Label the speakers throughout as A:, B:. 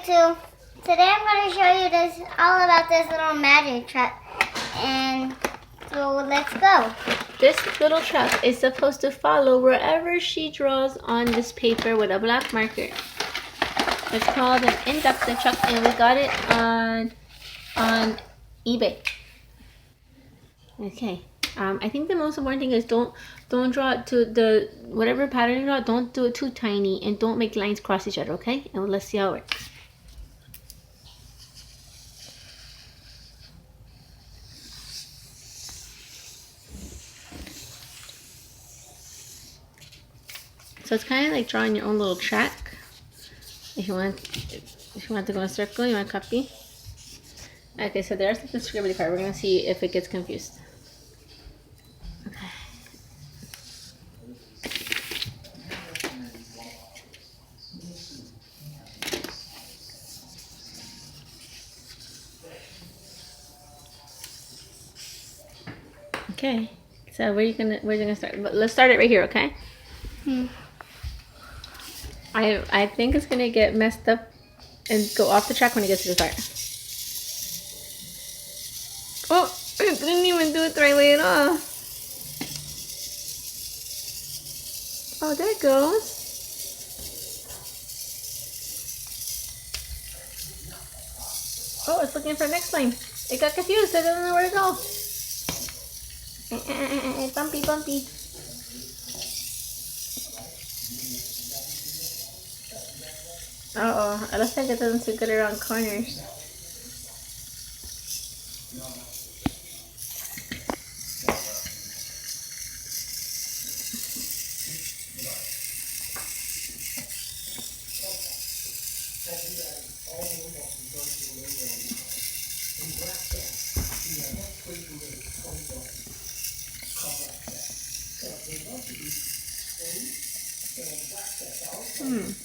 A: YouTube. Today I'm going to show you this all about this little magic truck. And so let's go.
B: This little truck is supposed to follow wherever she draws on this paper with a black marker. It's called an inductive truck, and we got it on eBay. Okay. I think the most important thing is don't draw it to the whatever pattern you draw. Don't do it too tiny, and don't make lines cross each other. Okay. And let's see how it works. So it's kind of like drawing your own little track. If you want to go in a circle, you want to copy. Okay, so there's the scribbly part. We're gonna see if it gets confused. Okay. Okay. So where you gonna start? But let's start it right here, okay? I think it's gonna get messed up and go off the track when it gets to the start. Oh, I didn't even do it the right way at all. Oh, there it goes. Oh, it's looking for the next line. It got confused. It doesn't know where to go. Bumpy, bumpy. Uh-oh, it looks like it doesn't do good around corners.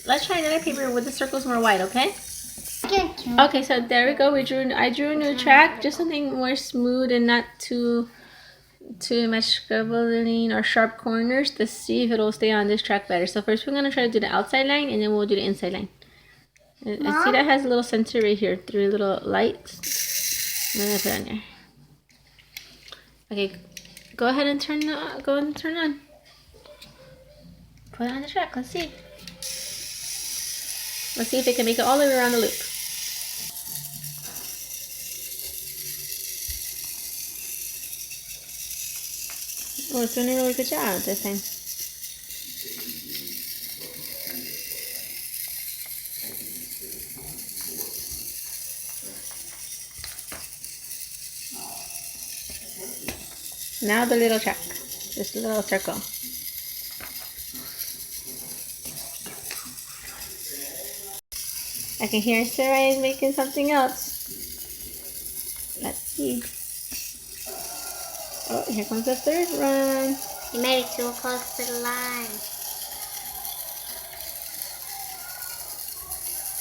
B: Let's try another paper with the circles more wide, okay? Okay, so there we go. I drew a new track, just something more smooth and not too much scribbling or sharp corners to see if it'll stay on this track better. So first we're gonna try to do the outside line, and then we'll do the inside line. I see that has a little center right here, 3 little lights. I'm gonna put it on there. Okay, go ahead and turn on. Put it on the track. Let's see. Let's see if it can make it all the way around the loop. Oh, it's doing a really good job this time. Now the little track, just a little circle. I can hear Soraya making something else. Let's see. Oh, here comes the third one.
A: You made it too close to the line.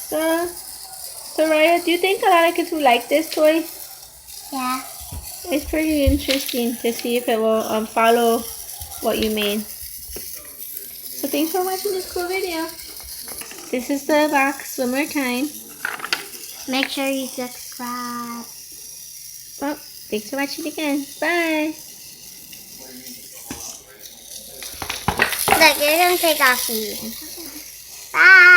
B: So, Soraya, do you think a lot of kids will like this toy?
A: Yeah.
B: It's pretty interesting to see if it will follow what you made. So thanks for watching this cool video. This is the box one more time.
A: Make sure you subscribe.
B: Well, thanks for watching again. Bye.
A: Look, you're going to take off the Bye.